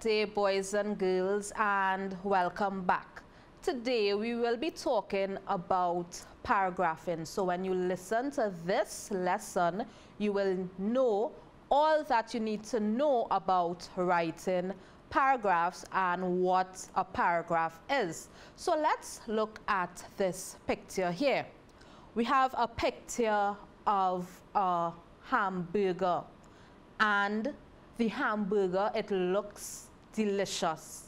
day, boys and girls, and welcome back. Today we will be talking about paragraphing. So when you listen to this lesson, you will know all that you need to know about writing paragraphs and what a paragraph is. So let's look at this picture here. We have a picture of a hamburger, and the hamburger, it looks delicious.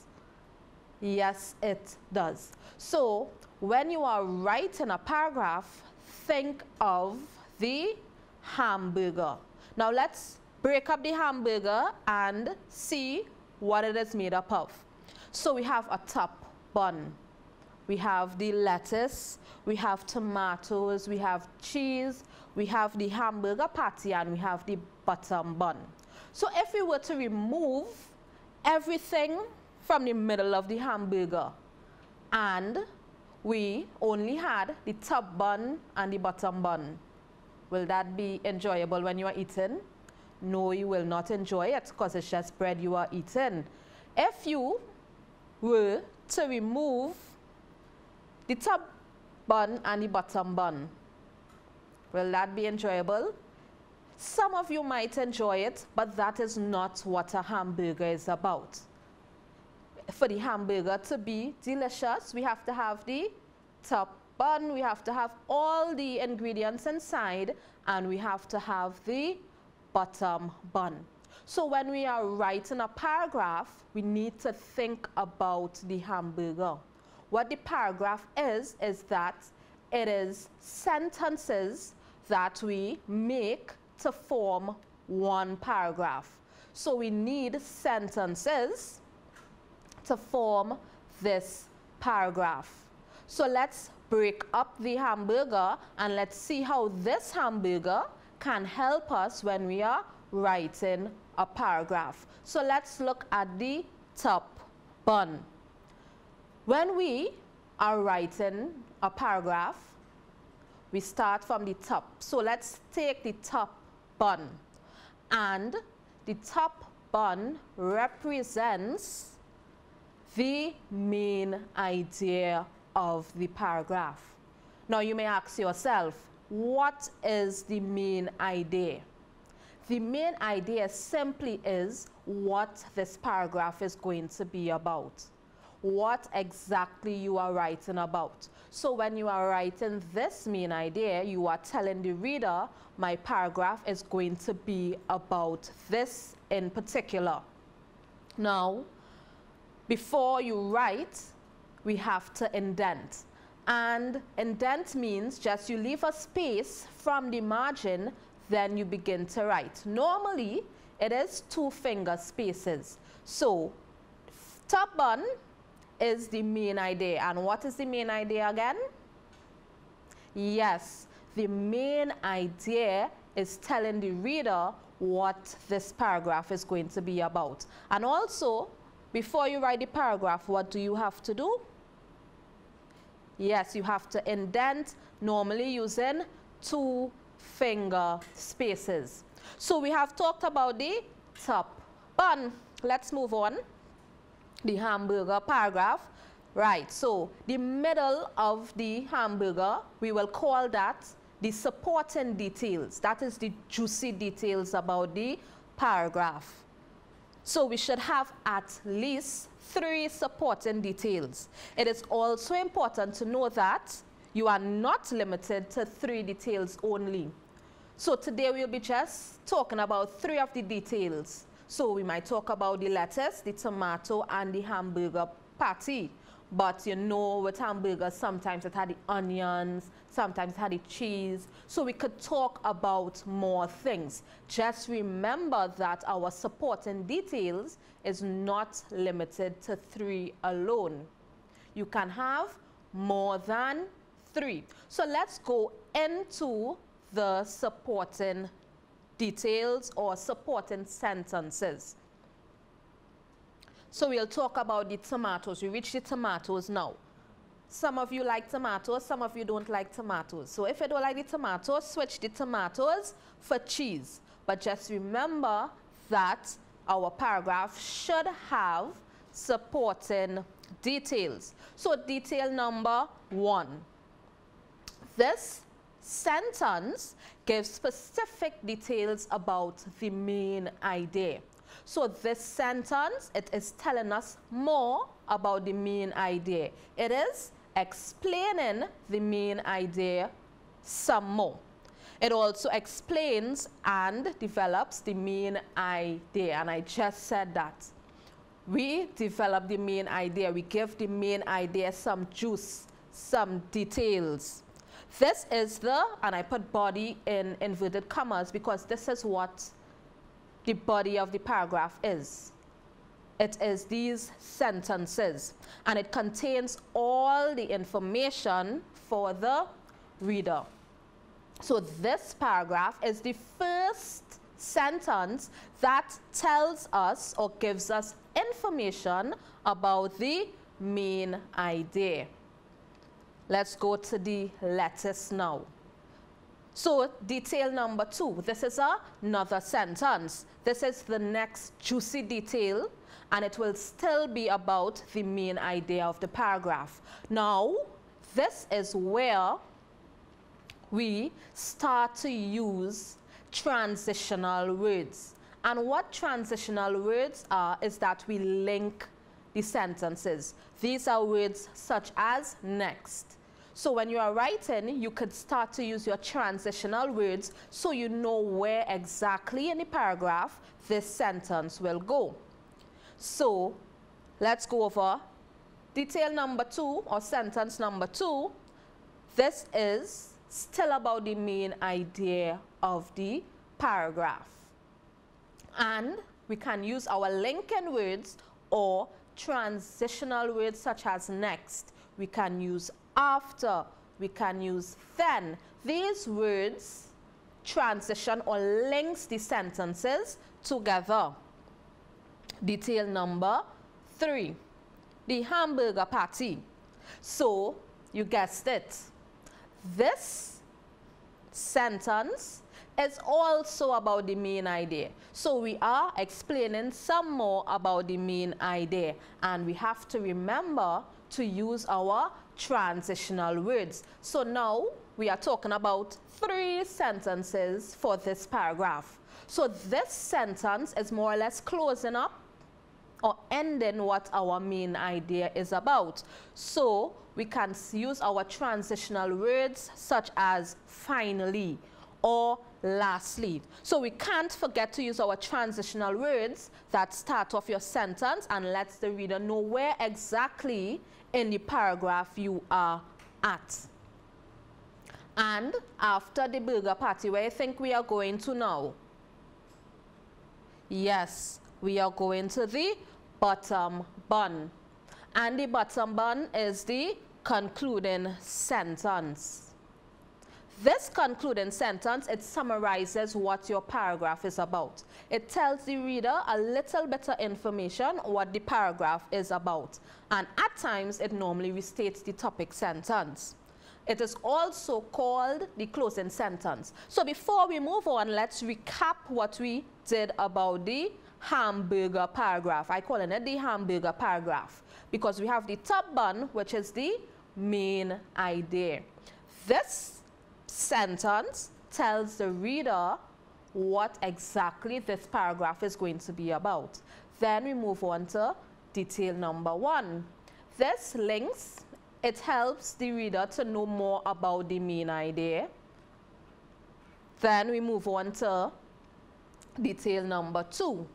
Yes, it does. So when you are writing a paragraph, think of the hamburger. Now let's break up the hamburger and see what it is made up of. So we have a top bun. We have the lettuce, we have tomatoes, we have cheese, we have the hamburger patty, and we have the bottom bun. So if we were to remove everything from the middle of the hamburger and we only had the top bun and the bottom bun, will that be enjoyable when you are eating? No, you will not enjoy it because it's just bread you are eating. If you were to remove the top bun and the bottom bun, will that be enjoyable? Some of you might enjoy it, but that is not what a hamburger is about. For the hamburger to be delicious, we have to have the top bun, we have to have all the ingredients inside, and we have to have the bottom bun. So when we are writing a paragraph, we need to think about the hamburger. What the paragraph is that it is sentences that we make to form one paragraph. So we need sentences to form this paragraph. So let's break up the hamburger and let's see how this hamburger can help us when we are writing a paragraph. So let's look at the top bun. When we are writing a paragraph, we start from the top. So let's take the top bun, and the top bun represents the main idea of the paragraph. Now you may ask yourself, what is the main idea? The main idea simply is what this paragraph is going to be about. What exactly you are writing about. So when you are writing this main idea, you are telling the reader, my paragraph is going to be about this in particular. Now, before you write, we have to indent. And indent means just you leave a space from the margin, then you begin to write. Normally, it is 2 finger spaces. So, top bun is the main idea. And what is the main idea again? Yes, the main idea is telling the reader what this paragraph is going to be about. And also, before you write the paragraph, what do you have to do? Yes, you have to indent, normally using 2 finger spaces. So we have talked about the top bun. Let's move on. The hamburger paragraph. Right, so the middle of the hamburger, we will call that the supporting details. That is the juicy details about the paragraph. So we should have at least 3 supporting details. It is also important to know that you are not limited to 3 details only. So today we'll be just talking about 3 of the details. So we might talk about the lettuce, the tomato, and the hamburger patty. But you know, with hamburgers, sometimes it had the onions, sometimes it had the cheese. So we could talk about more things. Just remember that our supporting details is not limited to 3 alone. You can have more than 3. So let's go into the supporting details or supporting sentences. So we'll talk about the tomatoes. We reach the tomatoes now. Some of you like tomatoes, some of you don't like tomatoes. So if you don't like the tomatoes, switch the tomatoes for cheese. But just remember that our paragraph should have supporting details. So detail number 1. This sentence gives specific details about the main idea. So this sentence, it is telling us more about the main idea. It is explaining the main idea some more. It also explains and develops the main idea. And I just said that. We develop the main idea. We give the main idea some juice, some details. This is the, and I put body in inverted commas because this is what the body of the paragraph is. It is these sentences, and it contains all the information for the reader. So this paragraph is the first sentence that tells us or gives us information about the main idea. Let's go to the letters now. So detail number 2, this is another sentence. This is the next juicy detail, and it will still be about the main idea of the paragraph. Now, this is where we start to use transitional words. And what transitional words are is that we link the sentences. These are words such as next. So when you are writing, you could start to use your transitional words so you know where exactly in the paragraph this sentence will go. So let's go over detail number 2 or sentence number 2. This is still about the main idea of the paragraph. And we can use our linking words or transitional words such as next. We can use after. We can use then. These words transition or links the sentences together. Detail number 3, the hamburger patty. So you guessed it. This sentence is also about the main idea. So we are explaining some more about the main idea, and we have to remember to use our transitional words. So now we are talking about 3 sentences for this paragraph. So this sentence is more or less closing up or ending what our main idea is about. So we can use our transitional words such as finally or lastly. So we can't forget to use our transitional words that start off your sentence and lets the reader know where exactly in the paragraph you are at. And after the burger patty, where I think we are going to now? Yes, we are going to the bottom bun. And the bottom bun is the concluding sentence. This concluding sentence, it summarizes what your paragraph is about. It tells the reader a little bit of information what the paragraph is about. And at times, it normally restates the topic sentence. It is also called the closing sentence. So before we move on, let's recap what we did about the hamburger paragraph. I call it the hamburger paragraph because we have the top bun, which is the main idea. This sentence tells the reader what exactly this paragraph is going to be about. Then we move on to detail number 1. This links, it helps the reader to know more about the main idea. Then we move on to detail number 2.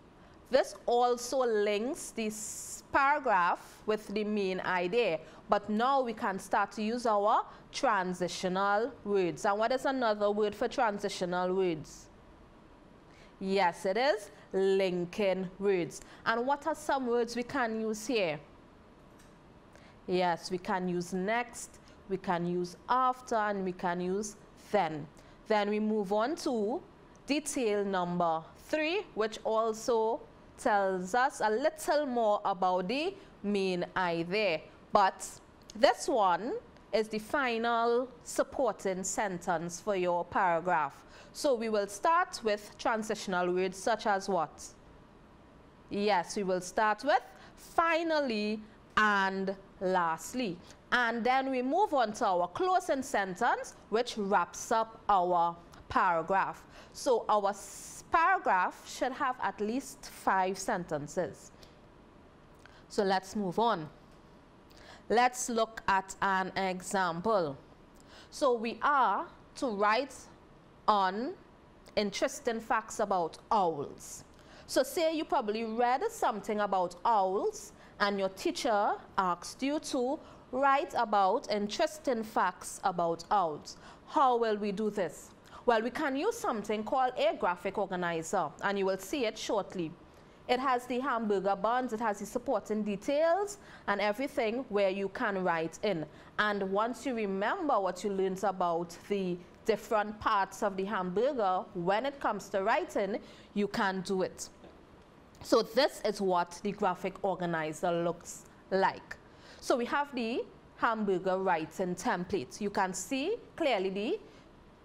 This also links this paragraph with the main idea, but now we can start to use our transitional words. And what is another word for transitional words? Yes, it is linking words. And what are some words we can use here? Yes, we can use next, we can use after, and we can use then. Then we move on to detail number 3, which also tells us a little more about the main idea. But this one is the final supporting sentence for your paragraph. So we will start with transitional words such as what? Yes, we will start with finally and lastly. And then we move on to our closing sentence, which wraps up our paragraph. So our paragraph should have at least 5 sentences. So let's move on. Let's look at an example. So we are to write on interesting facts about owls. So say you probably read something about owls and your teacher asked you to write about interesting facts about owls. How will we do this? Well, we can use something called a graphic organizer, and you will see it shortly. It has the hamburger buns, it has the supporting details and everything where you can write in. And once you remember what you learned about the different parts of the hamburger, when it comes to writing, you can do it. So this is what the graphic organizer looks like. So we have the hamburger writing template. You can see clearly the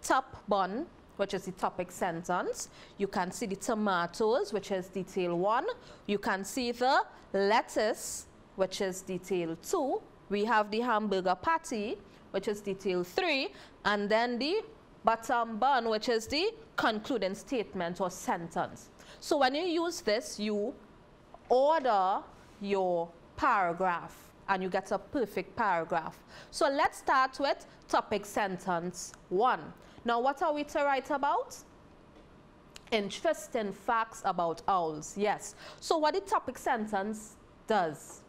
top bun, which is the topic sentence. You can see the tomatoes, which is detail 1. You can see the lettuce, which is detail 2. We have the hamburger patty, which is detail 3. And then the bottom bun, which is the concluding statement or sentence. So when you use this, you order your paragraph and you get a perfect paragraph. So let's start with topic sentence 1. Now, what are we to write about? Interesting facts about owls. Yes. So what the topic sentence does,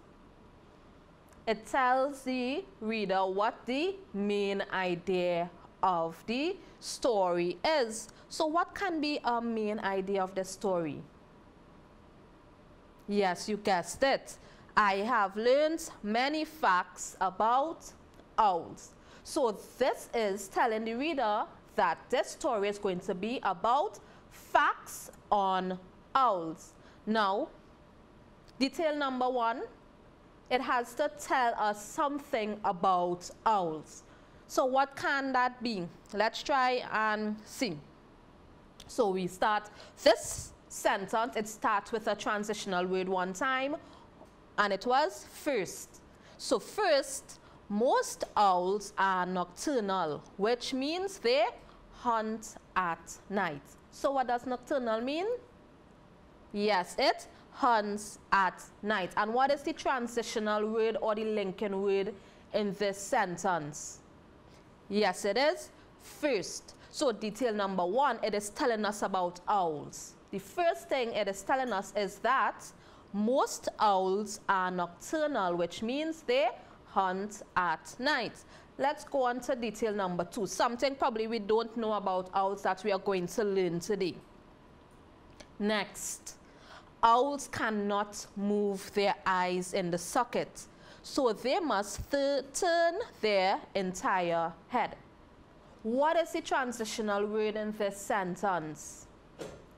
it tells the reader what the main idea of the story is. So what can be a main idea of the story? Yes, you guessed it. I have learned many facts about owls. So this is telling the reader that this story is going to be about facts on owls. Now, detail number 1, it has to tell us something about owls. So what can that be? Let's try and see. So we start this sentence, it starts with a transitional word one time, and it was first. So first, most owls are nocturnal, which means they hunt at night. So what does nocturnal mean? Yes, it hunts at night. And what is the transitional word or the linking word in this sentence? Yes, it is first. So detail number 1, it is telling us about owls. The first thing it is telling us is that most owls are nocturnal, which means they hunt at night. Let's go on to detail number 2, something probably we don't know about owls that we are going to learn today. Next, owls cannot move their eyes in the socket, so they must turn their entire head. What is the transitional word in this sentence?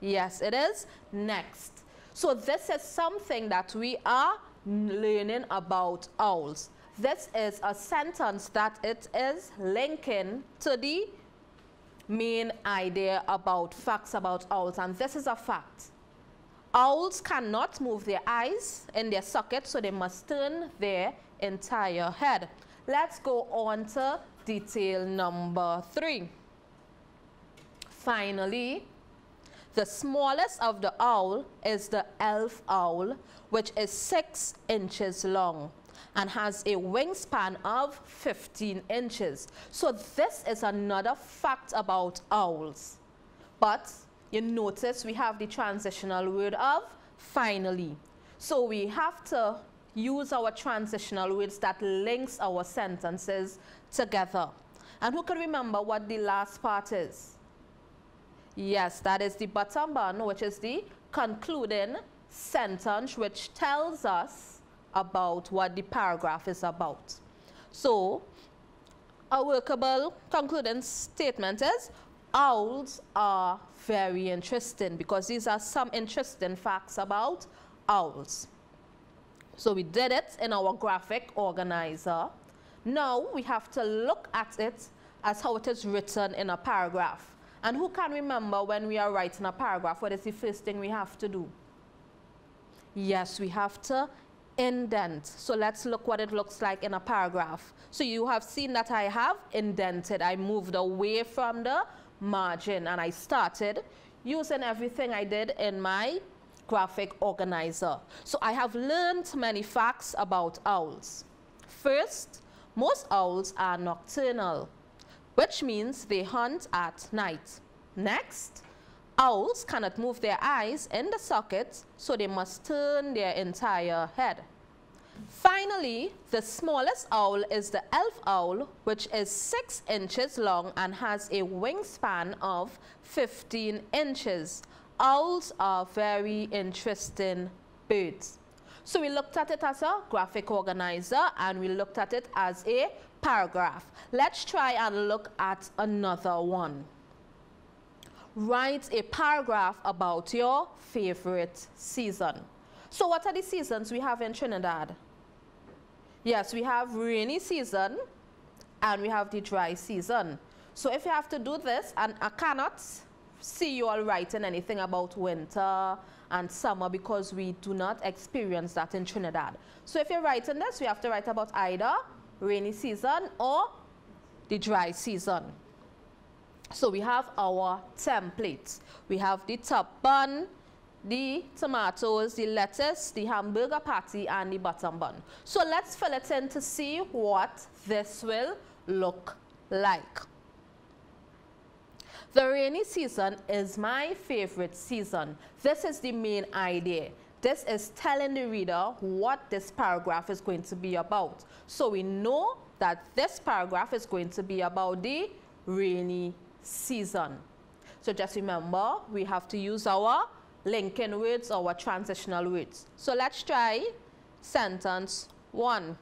Yes, it is next. So this is something that we are learning about owls. This is a sentence that it is linking to the main idea about facts about owls, and this is a fact. Owls cannot move their eyes in their socket, so they must turn their entire head. Let's go on to detail number 3. Finally, the smallest of the owl is the elf owl, which is 6 inches long and has a wingspan of 15 inches. So this is another fact about owls. But you notice we have the transitional word of finally. So we have to use our transitional words that links our sentences together. And who can remember what the last part is? Yes, that is the bottom bun, which is the concluding sentence, which tells us about what the paragraph is about. So a workable concluding statement is, owls are very interesting, because these are some interesting facts about owls. So we did it in our graphic organizer. Now we have to look at it as how it is written in a paragraph. And who can remember when we are writing a paragraph, what is the first thing we have to do? Yes, we have to indent. So let's look what it looks like in a paragraph. So you have seen that I have indented. I moved away from the margin and I started using everything I did in my graphic organizer. So I have learned many facts about owls. First, most owls are nocturnal, which means they hunt at night. Next, owls cannot move their eyes in the sockets, so they must turn their entire head. Finally, the smallest owl is the elf owl, which is 6 inches long and has a wingspan of 15 inches. Owls are very interesting birds. So we looked at it as a graphic organizer and we looked at it as a paragraph. Let's try and look at another one. Write a paragraph about your favorite season. So what are the seasons we have in Trinidad? Yes, we have rainy season and we have the dry season. So if you have to do this, and I cannot see you all writing anything about winter and summer because we do not experience that in Trinidad. So if you're writing this, we have to write about either rainy season or the dry season. So we have our templates. We have the top bun, the tomatoes, the lettuce, the hamburger patty, and the bottom bun. So let's fill it in to see what this will look like. The rainy season is my favorite season. This is the main idea. This is telling the reader what this paragraph is going to be about. So we know that this paragraph is going to be about the rainy season. So just remember, we have to use our linking words, our transitional words. So let's try sentence 1.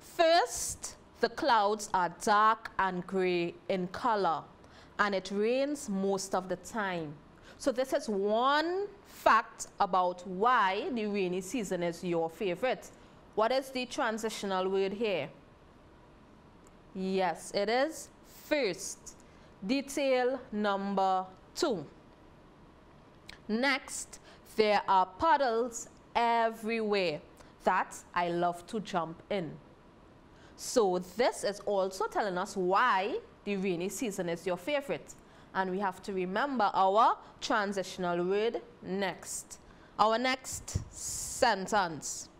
First, the clouds are dark and gray in color, and it rains most of the time. So this is one fact about why the rainy season is your favorite. What is the transitional word here? Yes, it is first. Detail number 2. Next, there are puddles everywhere that I love to jump in. So this is also telling us why the rainy season is your favorite. And we have to remember our transitional word next. Our next sentence.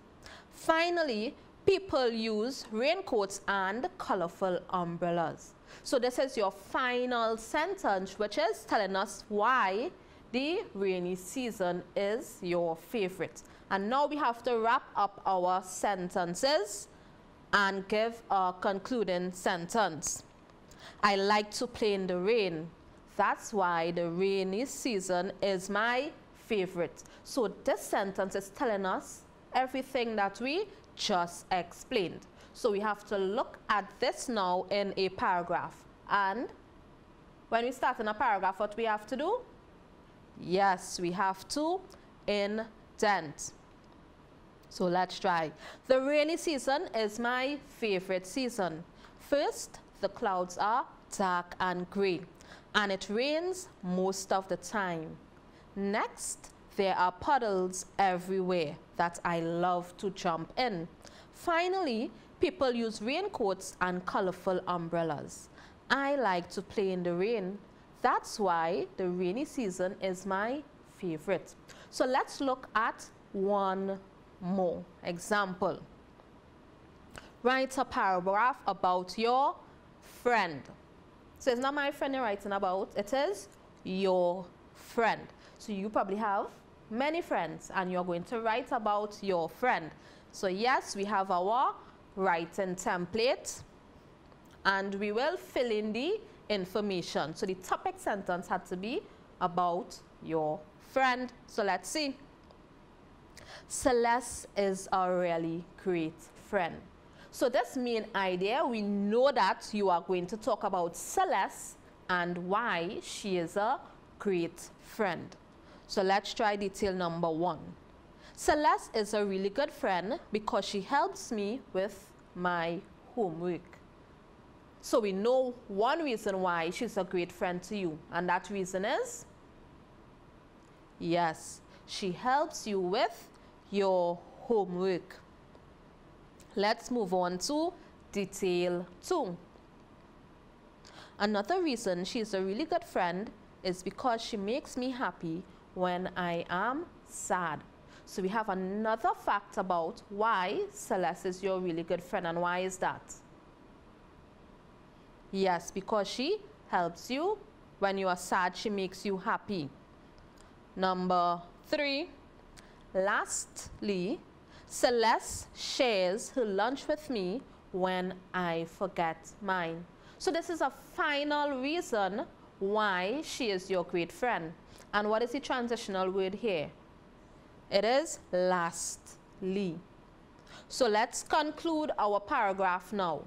Finally, people use raincoats and colorful umbrellas. So this is your final sentence, which is telling us why the rainy season is your favorite. And now we have to wrap up our sentences and give a concluding sentence. I like to play in the rain. That's why the rainy season is my favorite. So this sentence is telling us everything that we just explained. So we have to look at this now in a paragraph. And when we start in a paragraph, what we have to do? Yes, we have to indent. So let's try. The rainy season is my favorite season. First, the clouds are dark and gray, and it rains most of the time. Next, there are puddles everywhere that I love to jump in. Finally, people use raincoats and colorful umbrellas. I like to play in the rain. That's why the rainy season is my favorite. So let's look at one more example. Write a paragraph about your friend. So it's not my friend you're writing about, it is your friend. So you probably have many friends and you're going to write about your friend. So yes, we have our writing template and we will fill in the information. So the topic sentence had to be about your friend. So let's see. Celeste is a really great friend. So this main idea, we know that you are going to talk about Celeste and why she is a great friend. So let's try detail number 1. Celeste is a really good friend because she helps me with my homework. So we know one reason why she's a great friend to you, and that reason is, yes, She helps you with your homework. Let's move on to detail 2. Another reason she's a really good friend is because she makes me happy when I am sad. So we have another fact about why Celeste is your really good friend. And why is that? Yes, because she helps you when you are sad. She makes you happy. Number 3, lastly, Celeste shares her lunch with me when I forget mine. So this is a final reason why she is your great friend. And what is the transitional word here? It is lastly. So let's conclude our paragraph now.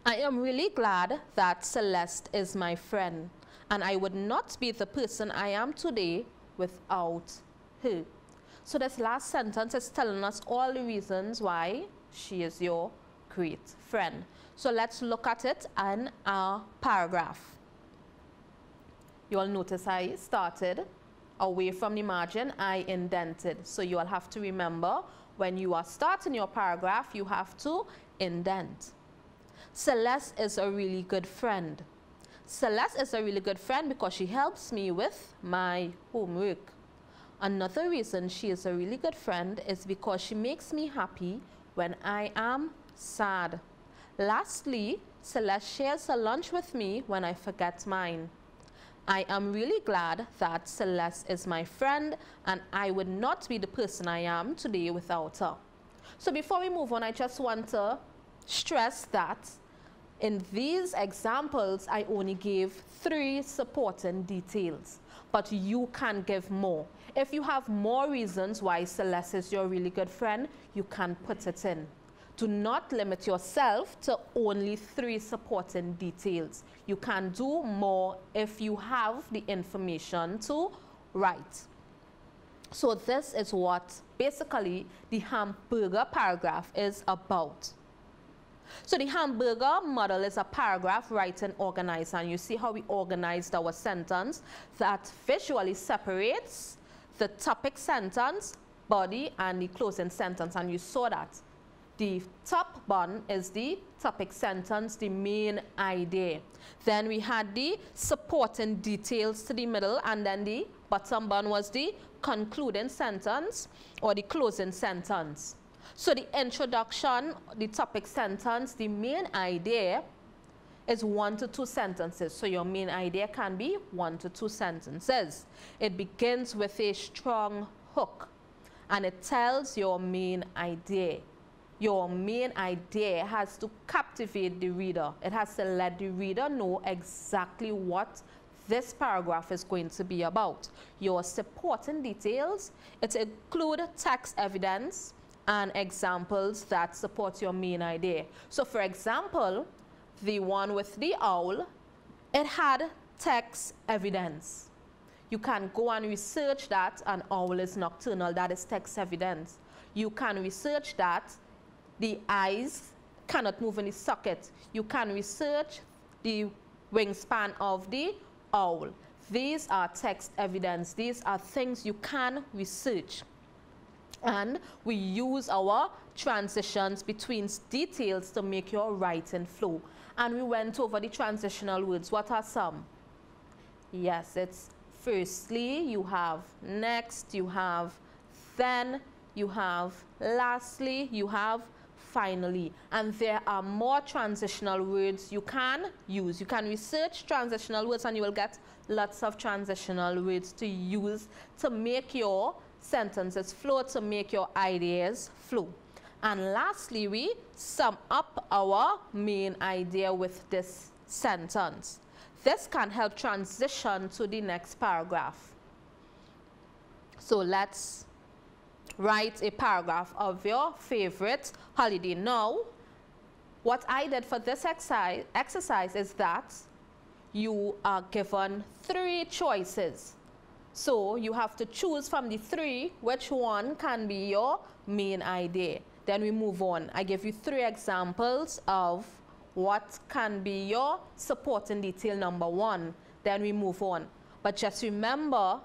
I am really glad that Celeste is my friend, and I would not be the person I am today without her. So this last sentence is telling us all the reasons why she is your great friend. So let's look at it in our paragraph. You will notice I started away from the margin, I indented. So you will have to remember, when you are starting your paragraph, you have to indent. Celeste is a really good friend. Celeste is a really good friend because she helps me with my homework. Another reason she is a really good friend is because she makes me happy when I am sad. Lastly, Celeste shares her lunch with me when I forget mine. I am really glad that Celeste is my friend, and I would not be the person I am today without her. So before we move on, I just want to stress that in these examples, I only gave 3 supporting details, but you can give more. If you have more reasons why Celeste is your really good friend, you can put it in. Do not limit yourself to only 3 supporting details. You can do more if you have the information to write. So this is what basically the hamburger paragraph is about. So the hamburger model is a paragraph written organized, and you see how we organized our sentence that visually separates the topic sentence, body, and the closing sentence, and you saw that. The top bun is the topic sentence, the main idea. Then we had the supporting details to the middle, and then the bottom bun was the concluding sentence or the closing sentence. So the introduction, the topic sentence, the main idea is 1 to 2 sentences. So your main idea can be 1 to 2 sentences. It begins with a strong hook, and it tells your main idea. Your main idea has to captivate the reader. It has to let the reader know exactly what this paragraph is going to be about. Your supporting details, it include text evidence and examples that support your main idea. So for example, the one with the owl, it had text evidence. You can go and research that an owl is nocturnal. That is text evidence. You can research that the eyes cannot move in the socket. You can research the wingspan of the owl. These are text evidence. These are things you can research. And we use our transitions between details to make your writing flow. And we went over the transitional words. What are some? Yes, it's firstly, you have next, you have then, you have lastly, you have finally. And there are more transitional words you can use. You can research transitional words, and you will get lots of transitional words to use to make your sentences flow, to make your ideas flow. And lastly, we sum up our main idea with this sentence. This can help transition to the next paragraph. So let's write a paragraph of your favorite holiday. Now, what I did for this exercise is that you are given 3 choices. So you have to choose from the 3 which one can be your main idea. Then we move on. I give you 3 examples of what can be your supporting detail number 1. Then we move on. But just remember,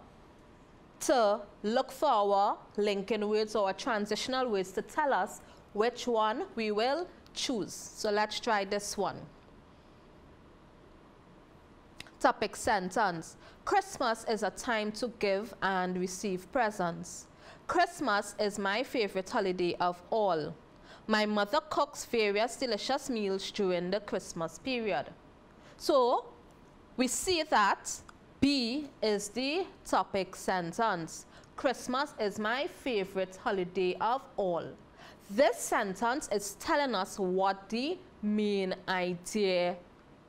to look for our linking words or transitional words to tell us which one we will choose. So let's try this one. Topic sentence. Christmas is a time to give and receive presents. Christmas is my favorite holiday of all. My mother cooks various delicious meals during the Christmas period. So we see that B is the topic sentence. Christmas is my favorite holiday of all. This sentence is telling us what the main idea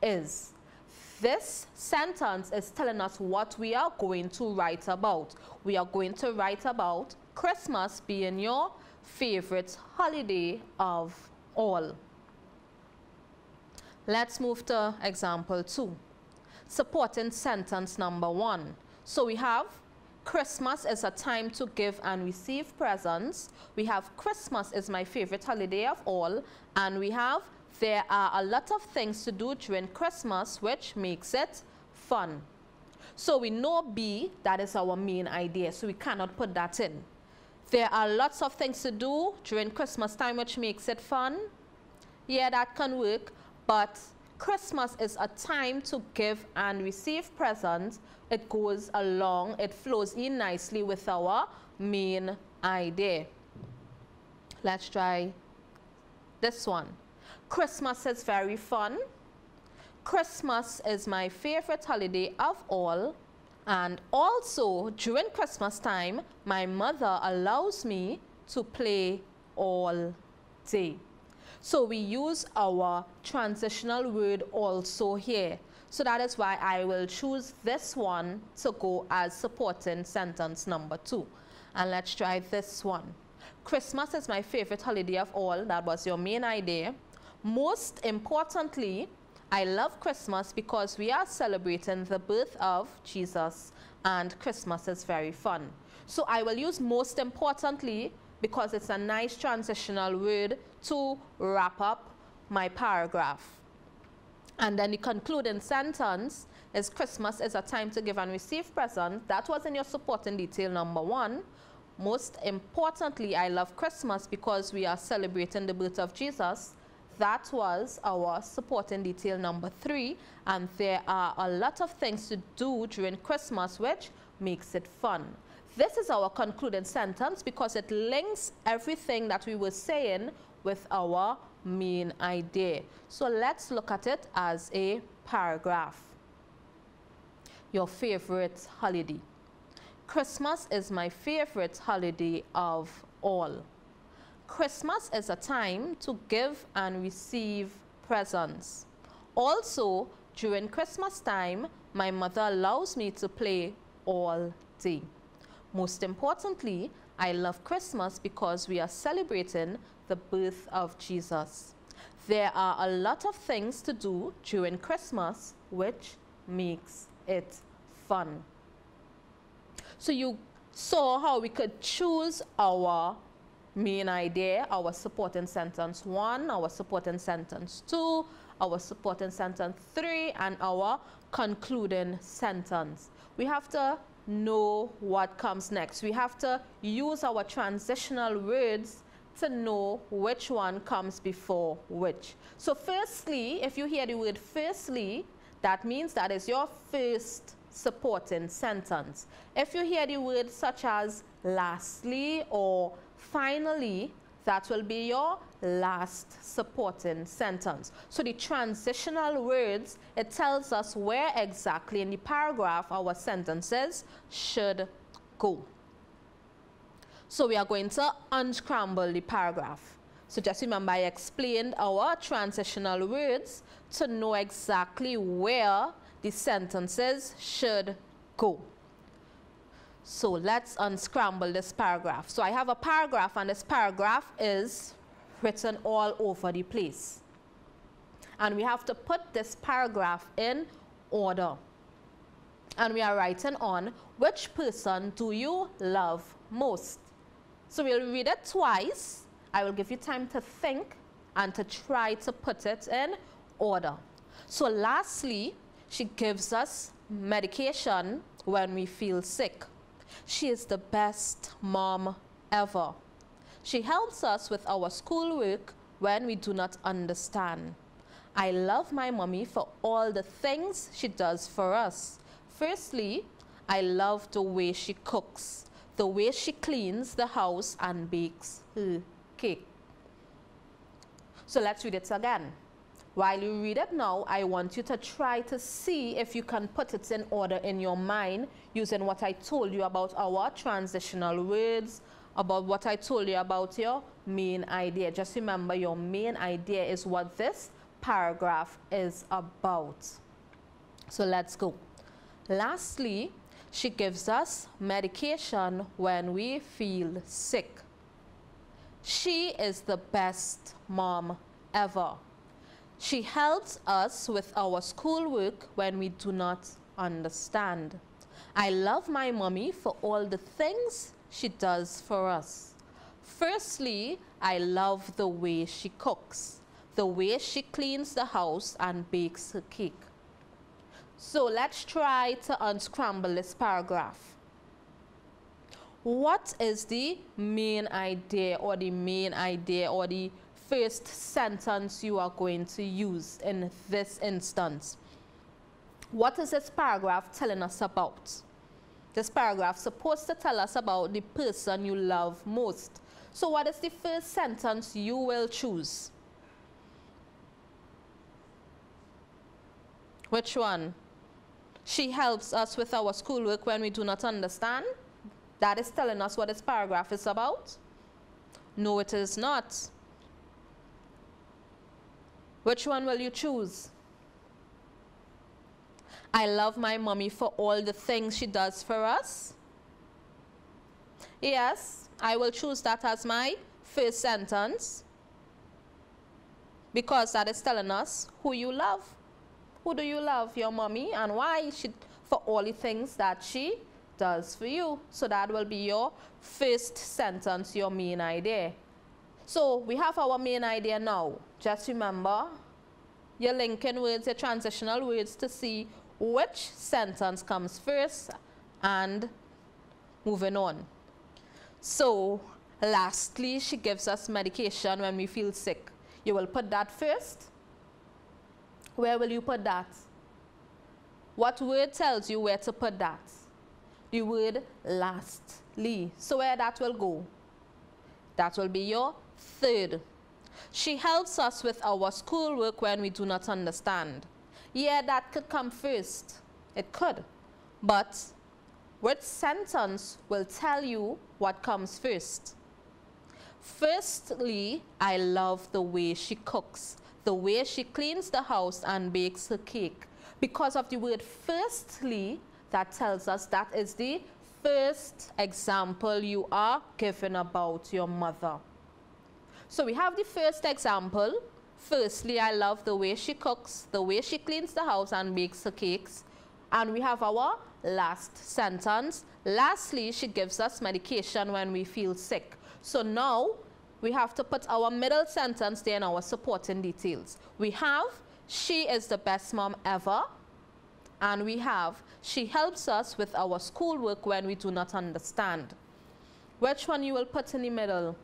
is. This sentence is telling us what we are going to write about. We are going to write about Christmas being your favorite holiday of all. Let's move to example 2. Supporting sentence number 1. So we have Christmas is a time to give and receive presents. We have Christmas is my favorite holiday of all. And we have there are a lot of things to do during Christmas which makes it fun. So we know B, that is our main idea, so we cannot put that in. There are lots of things to do during Christmas time which makes it fun. Yeah, that can work, but Christmas is a time to give and receive presents. It goes along, it flows in nicely with our main idea. Let's try this one. Christmas is very fun. Christmas is my favorite holiday of all. And also, during Christmas time, my mother allows me to play all day. So we use our transitional word also here. So that is why I will choose this one to go as supporting sentence number 2. And let's try this one. Christmas is my favorite holiday of all. That was your main idea. Most importantly, I love Christmas because we are celebrating the birth of Jesus, and Christmas is very fun. So I will use most importantly because it's a nice transitional word to wrap up my paragraph. And then the concluding sentence is Christmas is a time to give and receive presents. That was in your supporting detail number 1. Most importantly, I love Christmas because we are celebrating the birth of Jesus. That was our supporting detail number 3, and there are a lot of things to do during Christmas which makes it fun. This is our concluding sentence because it links everything that we were saying with our main idea. So let's look at it as a paragraph. Your favorite holiday. Christmas is my favorite holiday of all. Christmas is a time to give and receive presents. Also, during Christmas time, my mother allows me to play all day. Most importantly, I love Christmas because we are celebrating the birth of Jesus. There are a lot of things to do during Christmas which makes it fun. So you saw how we could choose our main idea, our supporting sentence 1, our supporting sentence 2, our supporting sentence 3, and our concluding sentence. We have to know what comes next. We have to use our transitional words to know which one comes before which. So firstly, if you hear the word firstly, that means that is your first supporting sentence. If you hear the word such as lastly or finally, that will be your last supporting sentence. So the transitional words, it tells us where exactly in the paragraph our sentences should go. So we are going to unscramble the paragraph. So just remember, I explained our transitional words to know exactly where the sentences should go. So let's unscramble this paragraph. So I have a paragraph, and this paragraph is written all over the place. And we have to put this paragraph in order. And we are writing on, which person do you love most? So we'll read it twice. I will give you time to think and to try to put it in order. So lastly, she gives us medication when we feel sick. She is the best mom ever. She helps us with our schoolwork when we do not understand. I love my mommy for all the things she does for us. Firstly, I love the way she cooks, the way she cleans the house and bakes her cake. So let's read it again. While you read it now, I want you to try to see if you can put it in order in your mind using what I told you about our transitional words, about what I told you about your main idea. Just remember, your main idea is what this paragraph is about. So let's go. Lastly, she gives us medication when we feel sick. She is the best mom ever. She helps us with our schoolwork when we do not understand. I love my mommy for all the things she does for us. Firstly, I love the way she cooks, the way she cleans the house and bakes her cake. So let's try to unscramble this paragraph. What is the main idea or the first sentence you are going to use in this instance? What is this paragraph telling us about? This paragraph is supposed to tell us about the person you love most. So what is the first sentence you will choose? Which one? She helps us with our schoolwork when we do not understand. That is telling us what this paragraph is about? No, it is not. Which one will you choose? I love my mommy for all the things she does for us. Yes, I will choose that as my first sentence, because that is telling us who you love. Who do you love? Your mommy, and why? For all the things that she does for you. So that will be your first sentence, your main idea. So we have our main idea now. Just remember your linking words, your transitional words, to see which sentence comes first and moving on. So lastly, she gives us medication when we feel sick. You will put that first. Where will you put that? What word tells you where to put that? The word lastly. So where that will go? That will be your third. She helps us with our schoolwork when we do not understand. Yeah, that could come first. It could. But which sentence will tell you what comes first? Firstly, I love the way she cooks, the way she cleans the house and bakes her cake. Because of the word firstly, that tells us that is the first example you are given about your mother. So we have the first example. Firstly, I love the way she cooks, the way she cleans the house and bakes her cakes. And we have our last sentence. Lastly, she gives us medication when we feel sick. So now we have to put our middle sentence there in our supporting details. We have, she is the best mom ever. And we have, she helps us with our schoolwork when we do not understand. Which one you will put in the middle?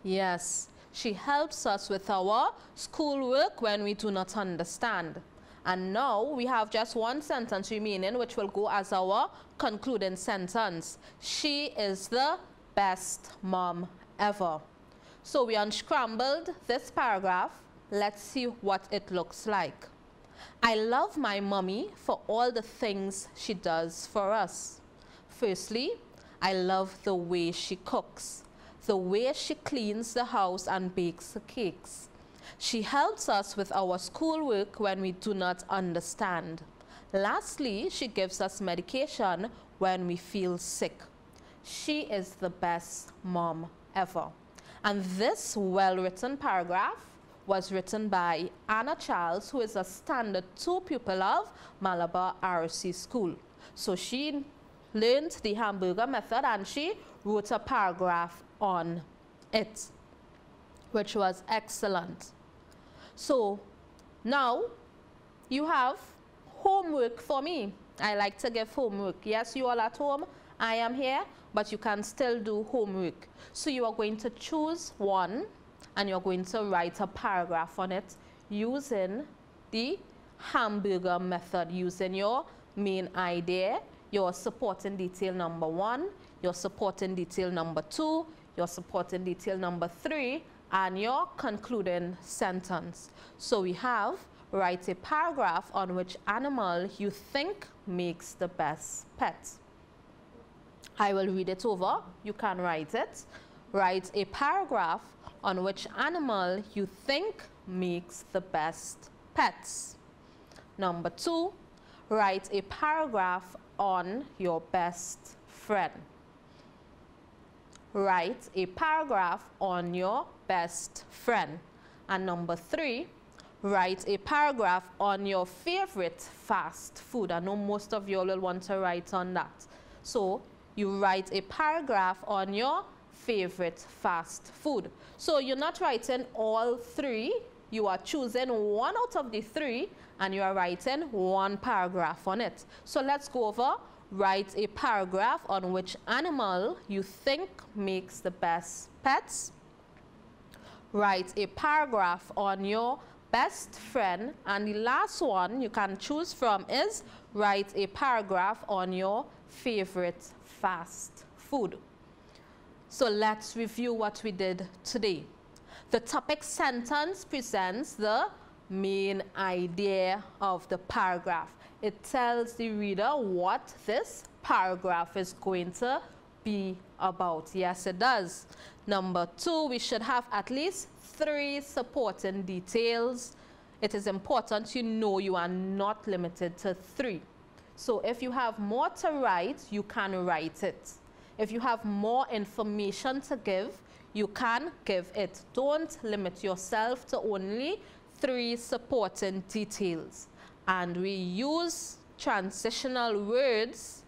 Yes, she helps us with our schoolwork when we do not understand. And now we have just one sentence remaining, which will go as our concluding sentence. She is the best mom ever. So we unscrambled this paragraph. Let's see what it looks like. I love my mommy for all the things she does for us. Firstly, I love the way she cooks, the way she cleans the house and bakes the cakes. She helps us with our schoolwork when we do not understand. Lastly, she gives us medication when we feel sick. She is the best mom ever. And this well-written paragraph was written by Anna Charles, who is a Standard 2 pupil of Malabar RC School. So she learned the hamburger method and she wrote a paragraph on it, which was excellent. So now you have homework for me. I like to give homework. Yes, you all at home, I am here, but you can still do homework. So you are going to choose one and you're going to write a paragraph on it using the hamburger method, using your main idea, your supporting detail number 1, your supporting detail number 2, your supporting detail number 3, and your concluding sentence. So we have write a paragraph on which animal you think makes the best pet. I will read it over. You can write it. Write a paragraph on which animal you think makes the best pets. Number 2, write a paragraph on your best friend. Write a paragraph on your best friend. And number 3, write a paragraph on your favorite fast food. I know most of you all will want to write on that. So you write a paragraph on your favorite fast food. So you're not writing all 3. You are choosing one out of the 3 and you are writing one paragraph on it. So let's go over. Write a paragraph on which animal you think makes the best pets. Write a paragraph on your best friend, and the last one you can choose from is write a paragraph on your favorite fast food. So let's review what we did today. The topic sentence presents the main idea of the paragraph. It tells the reader what this paragraph is going to be about. Yes, it does. Number 2, we should have at least 3 supporting details. It is important you know you are not limited to 3. So if you have more to write, you can write it. If you have more information to give, you can give it. Don't limit yourself to only 3 supporting details. And we use transitional words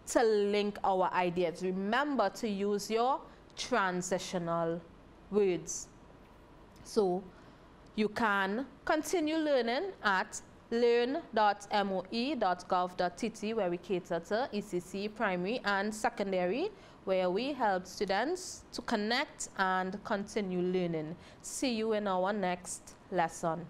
to link our ideas. Remember to use your transitional words. So you can continue learning at learn.moe.gov.tt, where we cater to ECC primary and secondary, where we help students to connect and continue learning. See you in our next lesson.